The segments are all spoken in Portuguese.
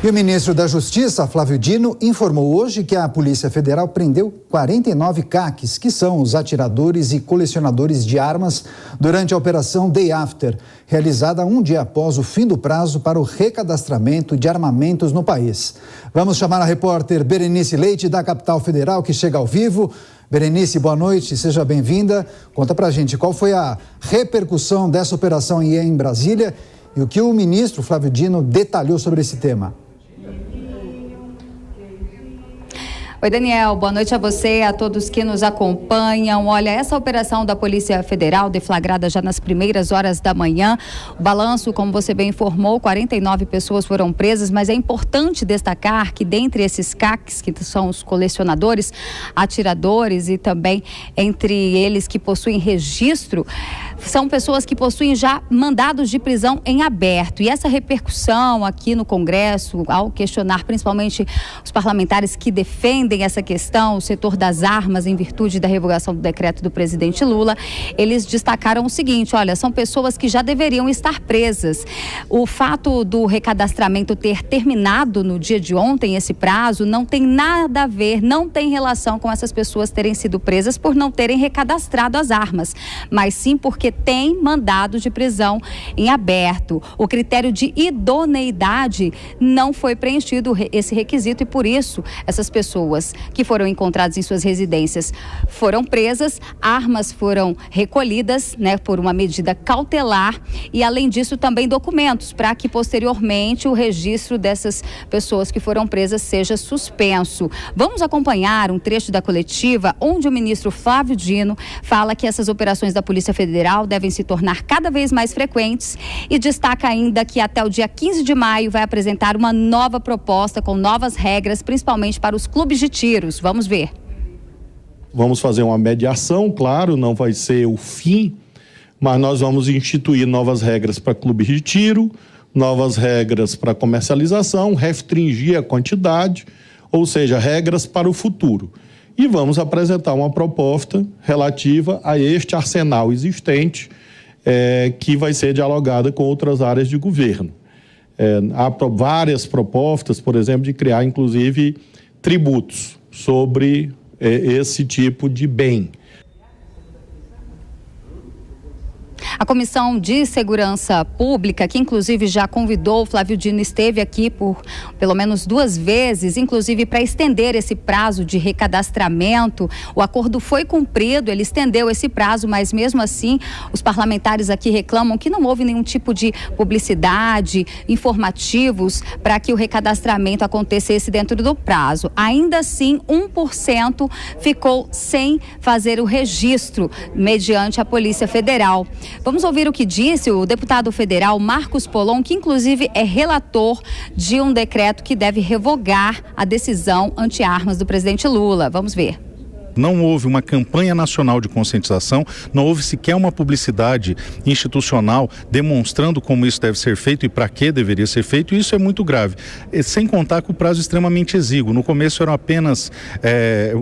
E o ministro da Justiça, Flávio Dino, informou hoje que a Polícia Federal prendeu 49 CACs, que são os atiradores e colecionadores de armas, durante a Operação Day After, realizada um dia após o fim do prazo para o recadastramento de armamentos no país. Vamos chamar a repórter Berenice Leite, da capital federal, que chega ao vivo. Berenice, boa noite, seja bem-vinda. Conta pra gente qual foi a repercussão dessa operação em Brasília e o que o ministro Flávio Dino detalhou sobre esse tema. Oi, Daniel, boa noite a você, a todos que nos acompanham. Olha, essa operação da Polícia Federal, deflagrada já nas primeiras horas da manhã, o balanço, como você bem informou, 49 pessoas foram presas, mas é importante destacar que dentre esses CACs, que são os colecionadores, atiradores e também entre eles que possuem registro, são pessoas que possuem já mandados de prisão em aberto. E essa repercussão aqui no Congresso, ao questionar principalmente os parlamentares que defendem essa questão, o setor das armas, em virtude da revogação do decreto do presidente Lula, eles destacaram o seguinte: olha, são pessoas que já deveriam estar presas. O fato do recadastramento ter terminado no dia de ontem, esse prazo, não tem nada a ver, não tem relação com essas pessoas terem sido presas por não terem recadastrado as armas, mas sim porque tem mandado de prisão em aberto. O critério de idoneidade não foi preenchido, esse requisito, e por isso essas pessoas que foram encontradas em suas residências foram presas, armas foram recolhidas, por uma medida cautelar, e além disso também documentos para que posteriormente o registro dessas pessoas que foram presas seja suspenso. Vamos acompanhar um trecho da coletiva onde o ministro Flávio Dino fala que essas operações da Polícia Federal devem se tornar cada vez mais frequentes e destaca ainda que até o dia 15 de maio vai apresentar uma nova proposta com novas regras, principalmente para os clubes de tiros. Vamos ver. Vamos fazer uma mediação, claro, não vai ser o fim, mas nós vamos instituir novas regras para clubes de tiro, novas regras para comercialização, restringir a quantidade, ou seja, regras para o futuro. E vamos apresentar uma proposta relativa a este arsenal existente, que vai ser dialogada com outras áreas de governo. Há várias propostas, por exemplo, de criar, inclusive, tributos sobre esse tipo de bem. A Comissão de Segurança Pública, que inclusive já convidou, o Flávio Dino esteve aqui por pelo menos 2 vezes, inclusive para estender esse prazo de recadastramento. O acordo foi cumprido, ele estendeu esse prazo, mas mesmo assim os parlamentares aqui reclamam que não houve nenhum tipo de publicidade, informativos para que o recadastramento acontecesse dentro do prazo. Ainda assim, 1% ficou sem fazer o registro mediante a Polícia Federal. Vamos ouvir o que disse o deputado federal Marcos Polon, que inclusive é relator de um decreto que deve revogar a decisão anti-armas do presidente Lula. Vamos ver. Não houve uma campanha nacional de conscientização, não houve sequer uma publicidade institucional demonstrando como isso deve ser feito e para que deveria ser feito, e isso é muito grave. Sem contar com o prazo extremamente exíguo. No começo eram apenas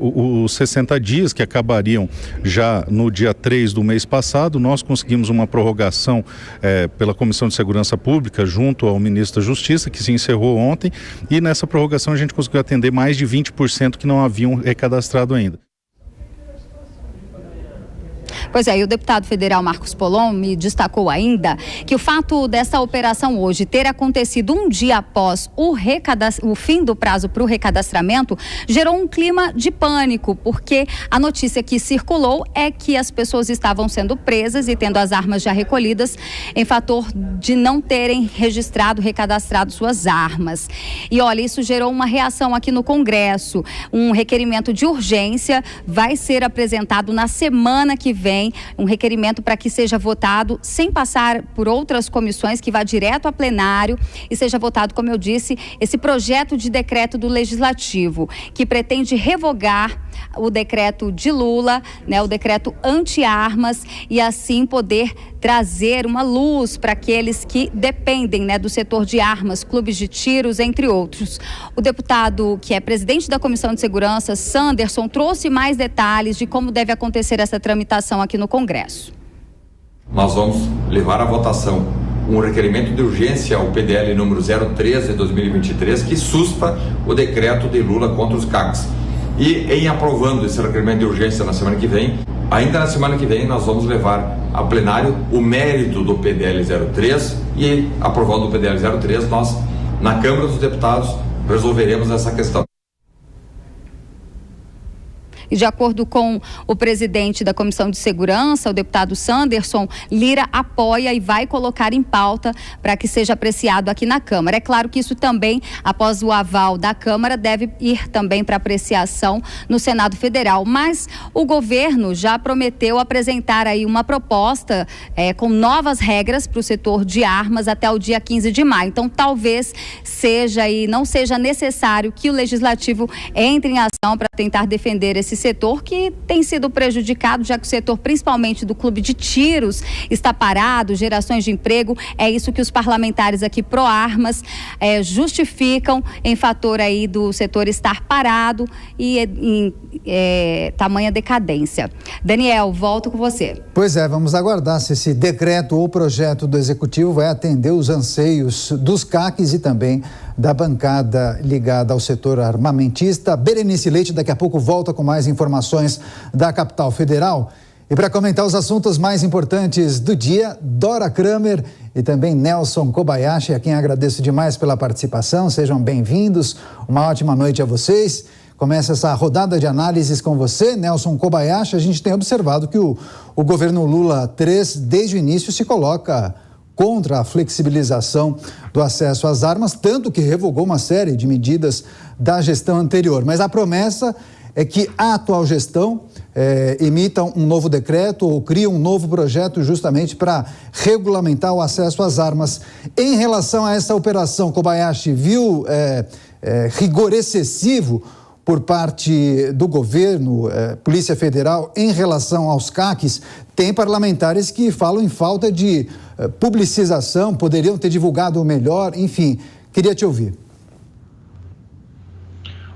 os 60 dias, que acabariam já no dia 3 do mês passado. Nós conseguimos uma prorrogação pela Comissão de Segurança Pública junto ao ministro da Justiça, que se encerrou ontem, e nessa prorrogação a gente conseguiu atender mais de 20% que não haviam recadastrado ainda. Pois é, e o deputado federal Marcos Polon me destacou ainda que o fato dessa operação hoje ter acontecido um dia após o fim do prazo para o recadastramento gerou um clima de pânico, porque a notícia que circulou é que as pessoas estavam sendo presas e tendo as armas já recolhidas em fator de não terem registrado, recadastrado suas armas. E olha, isso gerou uma reação aqui no Congresso. Um requerimento de urgência vai ser apresentado na semana que vem, um requerimento para que seja votado sem passar por outras comissões, que vá direto a plenário e seja votado, como eu disse, esse projeto de decreto do Legislativo, que pretende revogar o decreto de Lula, o decreto anti-armas, e assim poder trazer uma luz para aqueles que dependem, do setor de armas, clubes de tiros, entre outros. O deputado, que é presidente da Comissão de Segurança, Sanderson, trouxe mais detalhes de como deve acontecer essa tramitação aqui no Congresso. Nós vamos levar à votação um requerimento de urgência ao PDL número 03 de 2023, que suspa o decreto de Lula contra os CACs. E em aprovando esse requerimento de urgência na semana que vem, ainda na semana que vem nós vamos levar a plenário o mérito do PDL 03 e, aprovando o PDL 03, nós, na Câmara dos Deputados, resolveremos essa questão. E de acordo com o presidente da Comissão de Segurança, o deputado Sanderson, Lira apoia e vai colocar em pauta para que seja apreciado aqui na Câmara. É claro que isso também, após o aval da Câmara, deve ir também para apreciação no Senado Federal. Mas o governo já prometeu apresentar aí uma proposta com novas regras para o setor de armas até o dia 15 de maio. Então, talvez não seja necessário que o Legislativo entre em ação para tentar defender esse setor que tem sido prejudicado, já que o setor, principalmente do clube de tiros, está parado, gerações de emprego. É isso que os parlamentares aqui pró-armas justificam em fator aí do setor estar parado e em tamanha decadência. Daniel, volto com você. Pois é, vamos aguardar se esse decreto ou projeto do Executivo vai atender os anseios dos CACs e também da bancada ligada ao setor armamentista. Berenice Leite daqui a pouco volta com mais informações da capital federal. E para comentar os assuntos mais importantes do dia, Dora Kramer e também Nelson Kobayashi, a quem agradeço demais pela participação. Sejam bem-vindos, uma ótima noite a vocês. Começa essa rodada de análises com você, Nelson Kobayashi. A gente tem observado que o governo Lula III, desde o início, se coloca contra a flexibilização do acesso às armas, tanto que revogou uma série de medidas da gestão anterior. Mas a promessa é que a atual gestão emita um novo decreto ou cria um novo projeto justamente para regulamentar o acesso às armas. Em relação a essa operação, Kobayashi, viu rigor excessivo por parte do governo, Polícia Federal, em relação aos CACs? Tem parlamentares que falam em falta de publicização, poderiam ter divulgado melhor, enfim, queria te ouvir.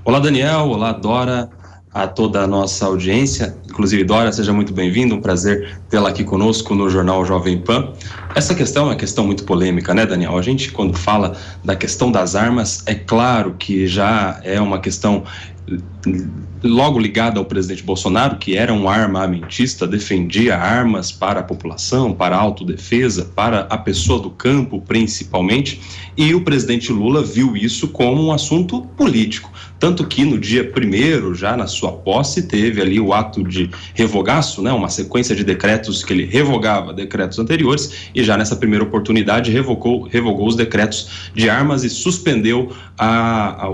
Olá, Daniel, olá, Dora, a toda a nossa audiência, inclusive Dora, seja muito bem-vinda, um prazer tê-la aqui conosco no Jornal Jovem Pan. Essa questão é uma questão muito polêmica, né, Daniel? A gente, quando fala da questão das armas, é claro que já é uma questão logo ligada ao presidente Bolsonaro, que era um armamentista, defendia armas para a população, para a autodefesa, para a pessoa do campo, principalmente, e o presidente Lula viu isso como um assunto político, tanto que no dia 1º, já na sua posse, teve ali o ato de revogaço, né, uma sequência de decretos que ele revogava decretos anteriores, e já nessa primeira oportunidade revogou os decretos de armas e suspendeu a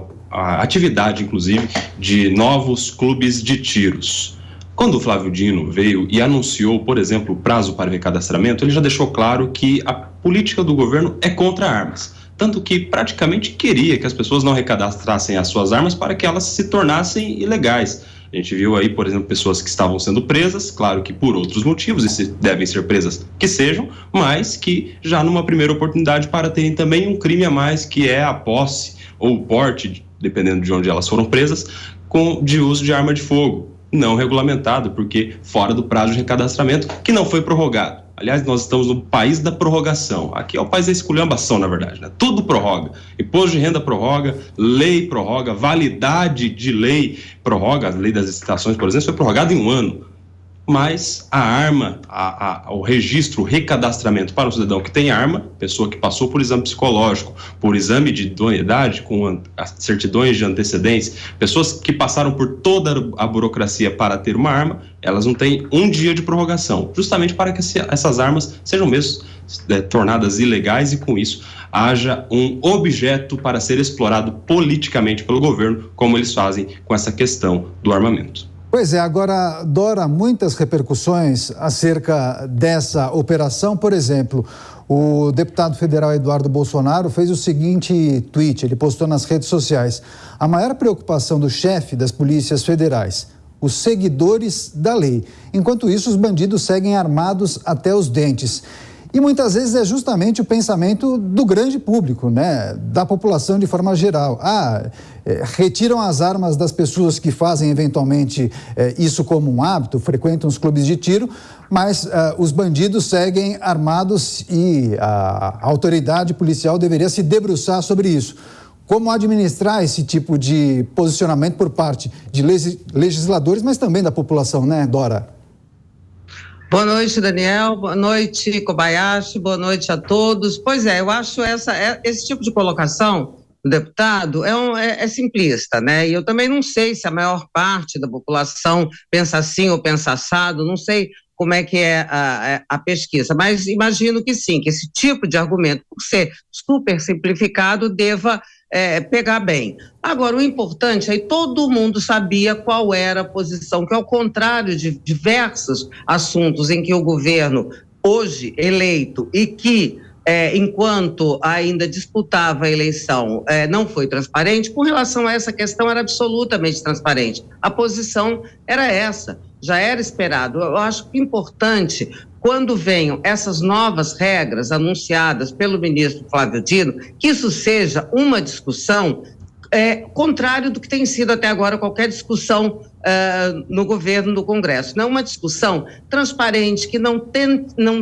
atividade, inclusive, de novos clubes de tiros. Quando o Flávio Dino veio e anunciou, por exemplo, o prazo para recadastramento, ele já deixou claro que a política do governo é contra armas. Tanto que praticamente queria que as pessoas não recadastrassem as suas armas para que elas se tornassem ilegais. A gente viu aí, por exemplo, pessoas que estavam sendo presas, claro que por outros motivos, e se devem ser presas que sejam, mas que já numa primeira oportunidade para terem também um crime a mais, que é a posse ou o porte, dependendo de onde elas foram presas, de uso de arma de fogo, não regulamentado, porque fora do prazo de recadastramento, que não foi prorrogado. Aliás, nós estamos no país da prorrogação. Aqui é o país da esculhambação, na verdade, né? Tudo prorroga. Imposto de renda prorroga, lei prorroga, validade de lei prorroga. A lei das licitações, por exemplo, foi prorrogada em 1 ano. Mas a arma, o registro, o recadastramento para o cidadão que tem arma, pessoa que passou por exame psicológico, por exame de idoneidade, com certidões de antecedência, pessoas que passaram por toda a burocracia para ter uma arma, elas não têm 1 dia de prorrogação, justamente para que essas armas sejam mesmo tornadas ilegais e, com isso, haja um objeto para ser explorado politicamente pelo governo, como eles fazem com essa questão do armamento. Pois é, agora, Dora, muitas repercussões acerca dessa operação. Por exemplo, o deputado federal Eduardo Bolsonaro fez o seguinte tweet, ele postou nas redes sociais: a maior preocupação do chefe das polícias federais, os seguidores da lei. Enquanto isso, os bandidos seguem armados até os dentes. E muitas vezes é justamente o pensamento do grande público, né? Da população de forma geral. Retiram as armas das pessoas que fazem eventualmente isso como um hábito, frequentam os clubes de tiro, mas os bandidos seguem armados e a autoridade policial deveria se debruçar sobre isso. Como administrar esse tipo de posicionamento por parte de legisladores, mas também da população, né, Dora? Boa noite, Daniel. Boa noite, Kobayashi. Boa noite a todos. Pois é, eu acho esse tipo de colocação do deputado é simplista, né? E eu também não sei se a maior parte da população pensa assim ou pensa assado, não sei como é que é a pesquisa, mas imagino que sim, que esse tipo de argumento, por ser super simplificado, deva pegar bem. Agora, o importante é que todo mundo sabia qual era a posição, que ao contrário de diversos assuntos em que o governo, hoje eleito, e que enquanto ainda disputava a eleição, não foi transparente, com relação a essa questão era absolutamente transparente. A posição era essa, já era esperado. Eu acho que é importante, quando venham essas novas regras anunciadas pelo ministro Flávio Dino, que isso seja uma discussão contrário do que tem sido até agora qualquer discussão no governo, no Congresso. Não uma discussão transparente, que não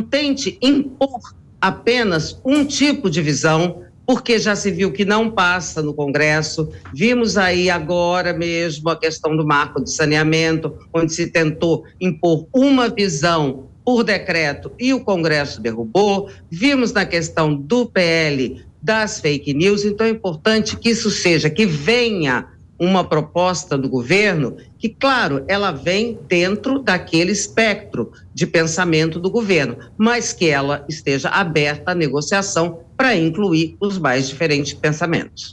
tente impor apenas um tipo de visão, porque já se viu que não passa no Congresso. Vimos aí agora mesmo a questão do marco de saneamento, onde se tentou impor uma visão por decreto e o Congresso derrubou. Vimos na questão do PL das fake news. Então é importante que isso seja, que venha uma proposta do governo que, claro, ela vem dentro daquele espectro de pensamento do governo, mas que ela esteja aberta à negociação para incluir os mais diferentes pensamentos.